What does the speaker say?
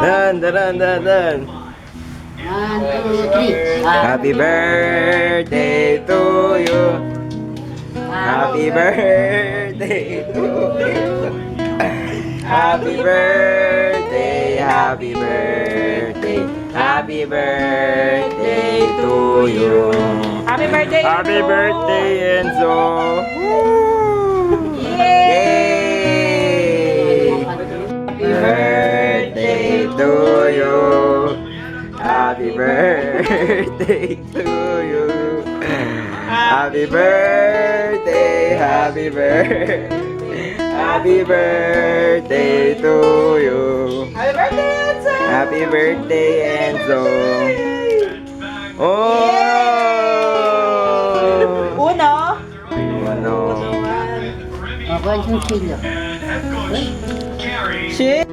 Dan, dan, dan, dan. 1, 2, 3. Happy birthday to you. Happy birthday to you. Happy birthday, happy birthday, happy birthday to you. Happy birthday, Happy Enzo. birthday, Enzo. Yay! Happy birthday to you. Happy birthday to you. Happy birthday, happy birthday. Happy birthday to you. Happy birthday, Enzo. Happy birthday, Enzo. Oh! Uno. Ano? Ako yung silo. Shit.